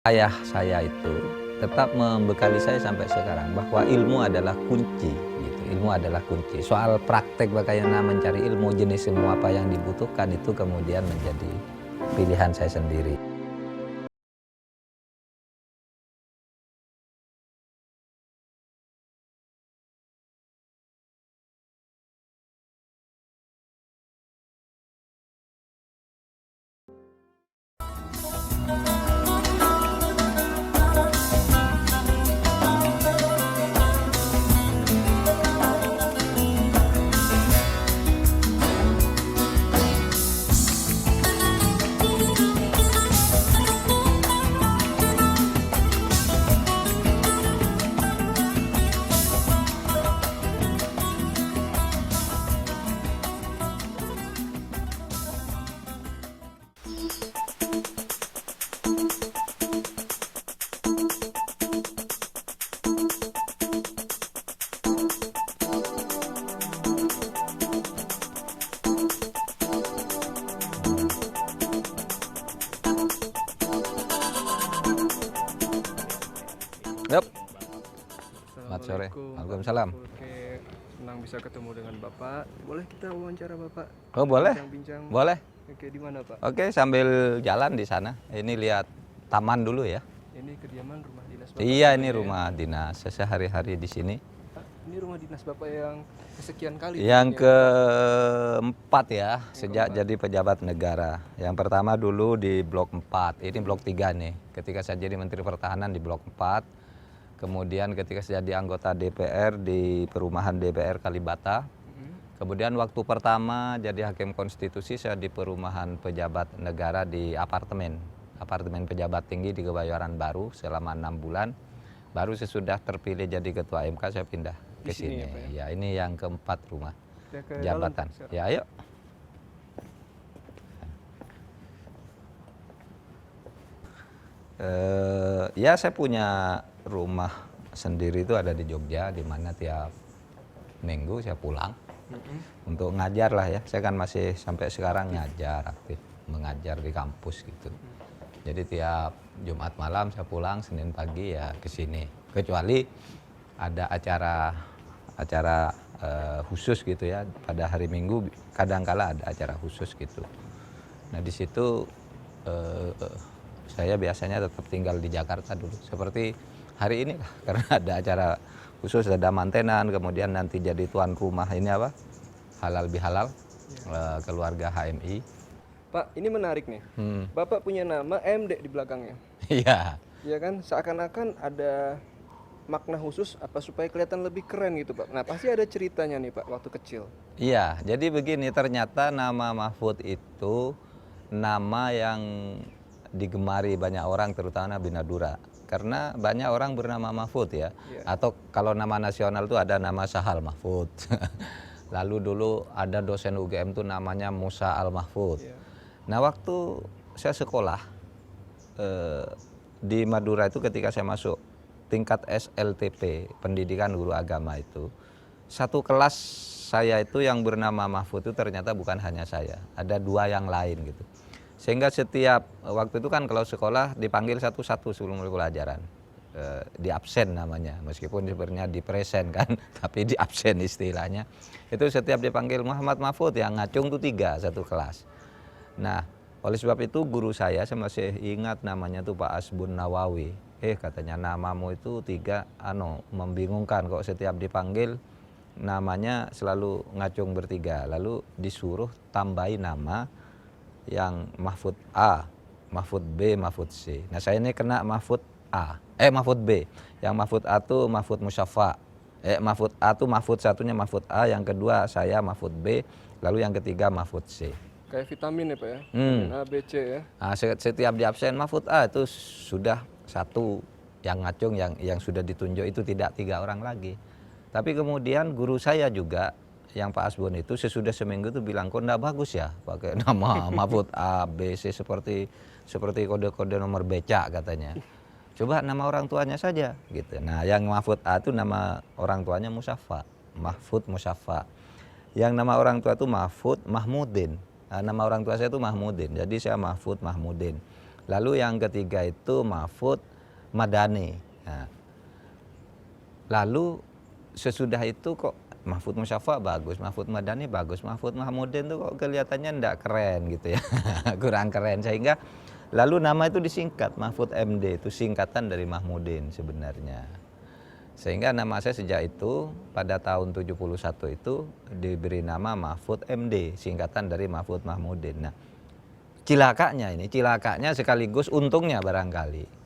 Ayah saya itu tetap membekali saya sampai sekarang bahwa ilmu adalah kunci, gitu. Ilmu adalah kunci. Soal praktek bagaimana mencari ilmu jenis semua apa yang dibutuhkan itu kemudian menjadi pilihan saya sendiri. Yup. Selamat sore. Assalamualaikum. Waalaikumsalam. Oke, senang bisa ketemu dengan Bapak. Boleh kita wawancara Bapak? Oh boleh, Bincang-bincang. boleh. Oke, di mana Pak? Oke, sambil jalan di sana. Ini lihat taman dulu ya. Ini kediaman rumah dinas Bapak. Iya, ini sebenarnya. rumah dinas. Saya sehari-hari di sini. Pak, ini rumah dinas Bapak yang kesekian kali. Yang tentunya. keempat ya, sejak jadi pejabat negara. Yang pertama dulu di Blok 4, ini Blok 3 nih. Ketika saya jadi Menteri Pertahanan di Blok 4. Kemudian ketika saya jadi anggota DPR di perumahan DPR Kalibata. Kemudian waktu pertama jadi Hakim Konstitusi saya di perumahan pejabat negara di apartemen pejabat tinggi di Kebayoran Baru selama 6 bulan. Baru sesudah terpilih jadi Ketua MK saya pindah ke Di sini sini. ya, Pak, Ya, ini yang keempat rumah Kita ke jabatan. dalam, Pak, Ya, ayo. Ya saya punya rumah sendiri itu ada di Jogja, di mana tiap minggu saya pulang untuk ngajar lah ya. Saya kan masih sampai sekarang ngajar, aktif mengajar di kampus gitu. Jadi tiap Jumat malam saya pulang, Senin pagi ya ke sini. Kecuali ada acara khusus gitu ya. Pada hari Minggu kadangkala ada acara khusus gitu. Nah di situ saya biasanya tetap tinggal di Jakarta dulu. Seperti hari ini lah, karena ada acara khusus, ada mantenan, kemudian nanti jadi tuan rumah ini apa? Halal bihalal, keluarga HMI. Pak, ini menarik nih. Bapak punya nama MD di belakangnya. Iya. Ya kan, seakan-akan ada makna khusus apa supaya kelihatan lebih keren gitu Pak. Nah, pasti ada ceritanya nih Pak waktu kecil. Iya, jadi begini, ternyata nama Mahfud itu nama yang digemari banyak orang, terutama Nabi Nadura. Karena banyak orang bernama Mahfud ya. Atau kalau nama nasional itu ada nama Sahal Mahfud. Lalu dulu ada dosen UGM itu namanya Musa Al-Mahfud. Nah waktu saya sekolah di Madura itu ketika saya masuk tingkat SLTP, pendidikan guru agama itu, satu kelas saya itu yang bernama Mahfud itu ternyata bukan hanya saya, ada dua yang lain gitu. Sehingga setiap waktu itu kan kalau sekolah dipanggil satu-satu sebelum mulai pelajaran, di absen namanya, meskipun sebenarnya di present kan, tapi di absen istilahnya. Itu setiap dipanggil Muhammad Mahfud, yang ngacung itu 3 satu kelas. Nah oleh sebab itu guru saya masih ingat namanya tuh Pak Asbun Nawawi. Katanya namamu itu 3 membingungkan kok setiap dipanggil namanya selalu ngacung bertiga. Lalu disuruh tambahi nama yang Mahfud A, Mahfud B, Mahfud C. Nah saya ini kena Mahfud A, Mahfud B. Yang Mahfud A itu Mahfud Musyafa. Mahfud A itu Mahfud satunya Mahfud A, yang kedua saya Mahfud B, lalu yang ketiga Mahfud C. Kayak vitamin ya Pak ya, vitamin A, B, C ya. Nah, setiap di absen Mahfud A itu sudah satu yang ngacung, yang sudah ditunjuk itu tidak 3 orang lagi. Tapi kemudian guru saya juga yang Pak Asbun itu sesudah seminggu itu bilang, kok enggak bagus ya pakai nama Mahfud A, B, C seperti kode-kode nomor becak katanya. Coba nama orang tuanya saja gitu. Nah, yang Mahfud A itu nama orang tuanya Musyafa, Mahfud Musyafa. Yang nama orang tua itu Mahfud Mahmudin. Nah, nama orang tua saya itu Mahmudin. Jadi saya Mahfud Mahmudin. Lalu yang ketiga itu Mahfud Madani. Nah, lalu sesudah itu kok Mahfud Musyafa bagus, Mahfud Madani bagus, Mahfud Mahmudin tuh kok kelihatannya ndak keren gitu ya. Kurang keren, sehingga lalu nama itu disingkat Mahfud MD, itu singkatan dari Mahmudin sebenarnya. Sehingga nama saya sejak itu pada tahun 71 itu diberi nama Mahfud MD, singkatan dari Mahfud Mahmudin. Nah, cilakanya sekaligus untungnya barangkali.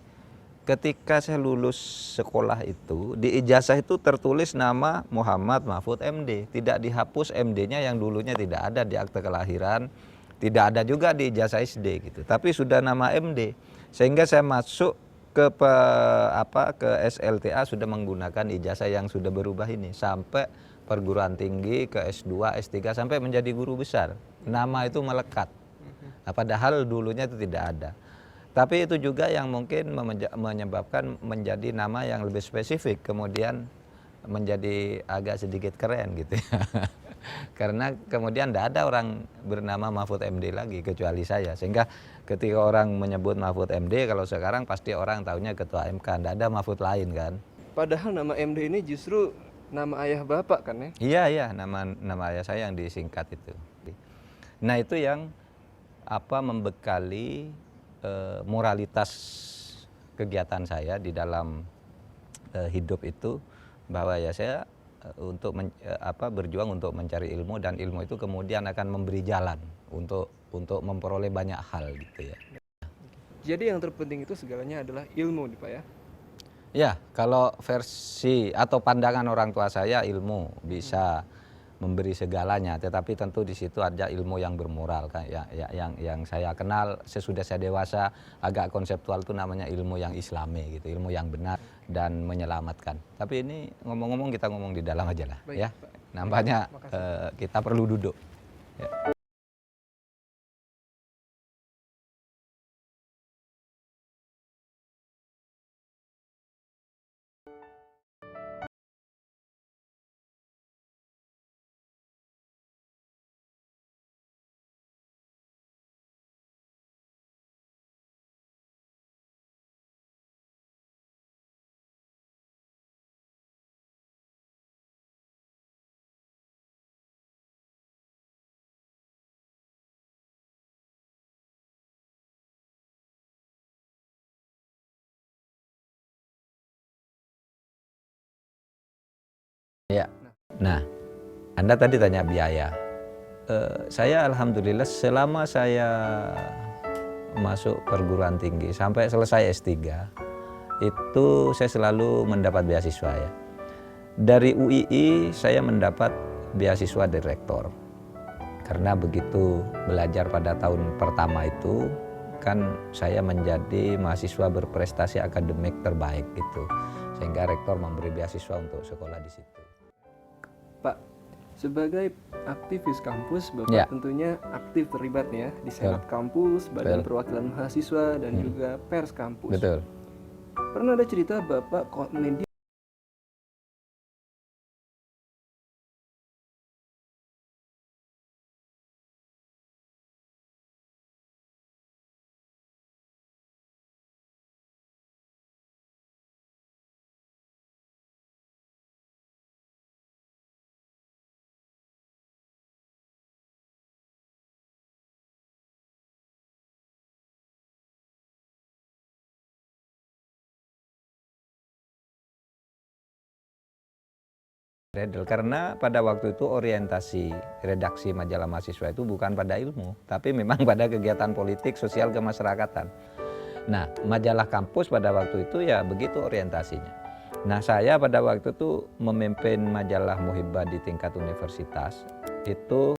Ketika saya lulus sekolah itu, di ijazah itu tertulis nama Muhammad Mahfud MD. Tidak dihapus MD-nya yang dulunya tidak ada di akte kelahiran, tidak ada juga di ijazah SD gitu. Tapi sudah nama MD. Sehingga saya masuk ke SLTA sudah menggunakan ijazah yang sudah berubah ini sampai perguruan tinggi ke S2, S3 sampai menjadi guru besar. Nama itu melekat. Nah, padahal dulunya itu tidak ada. Tapi itu juga yang mungkin menyebabkan menjadi nama yang lebih spesifik, kemudian menjadi agak sedikit keren gitu ya. Karena kemudian tidak ada orang bernama Mahfud MD lagi kecuali saya. Sehingga ketika orang menyebut Mahfud MD, kalau sekarang pasti orang tahunya ketua MK, tidak ada Mahfud lain kan. Padahal nama MD ini justru nama ayah Bapak kan ya? Iya, nama ayah saya yang disingkat itu. Nah, itu yang membekali moralitas kegiatan saya di dalam hidup itu, bahwa ya saya untuk berjuang untuk mencari ilmu, dan ilmu itu kemudian akan memberi jalan untuk memperoleh banyak hal gitu ya. Jadi yang terpenting itu segalanya adalah ilmu nih Pak ya? Ya, kalau versi atau pandangan orang tua saya, ilmu bisa memberi segalanya, tetapi tentu di situ ada ilmu yang bermoral kan ya, yang saya kenal sesudah saya dewasa agak konseptual itu namanya ilmu yang islami gitu, ilmu yang benar dan menyelamatkan. Tapi ini ngomong-ngomong kita ngomong di dalam aja lah. Baik, Ya. Pak. Nampaknya kita perlu duduk. Ya. Ya. Nah, Anda tadi tanya biaya. Saya alhamdulillah selama saya masuk perguruan tinggi sampai selesai S3 itu saya selalu mendapat beasiswa ya. Dari UII saya mendapat beasiswa dari rektor. Karena begitu belajar pada tahun pertama itu kan saya menjadi mahasiswa berprestasi akademik terbaik gitu. Sehingga rektor memberi beasiswa untuk sekolah di situ. Pak, sebagai aktivis kampus, Bapak Ya. tentunya aktif terlibat ya di Senat Kampus, Badan Betul. Perwakilan Mahasiswa, dan juga Pers Kampus. Betul. Pernah ada cerita Bapak media Redel, karena pada waktu itu orientasi redaksi majalah mahasiswa itu bukan pada ilmu, tapi memang pada kegiatan politik, sosial, kemasyarakatan. Nah, majalah kampus pada waktu itu ya begitu orientasinya. Nah, saya pada waktu itu memimpin majalah Muhibah di tingkat universitas. Itu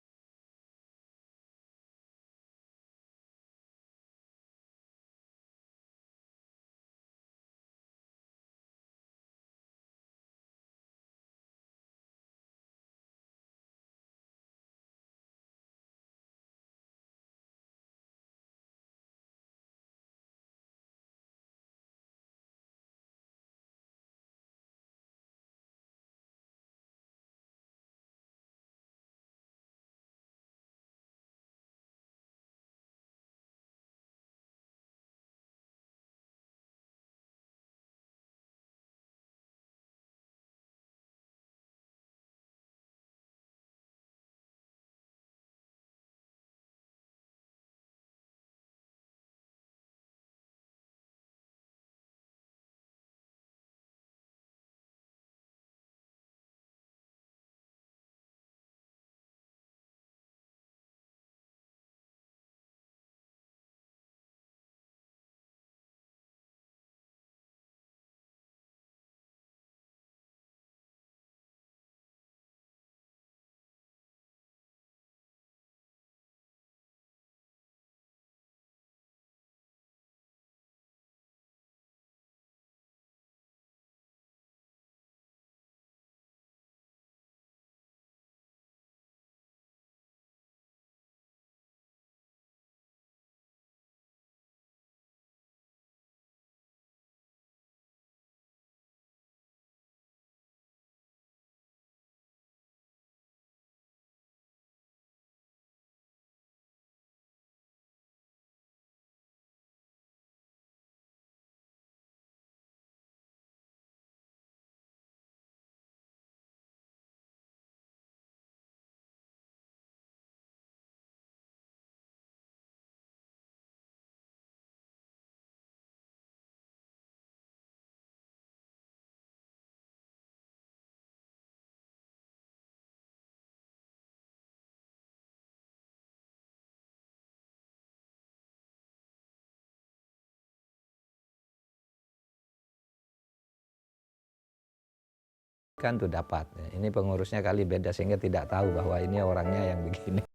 pendidikan tuh dapat. Ini pengurusnya kali beda sehingga tidak tahu bahwa ini orangnya yang begini.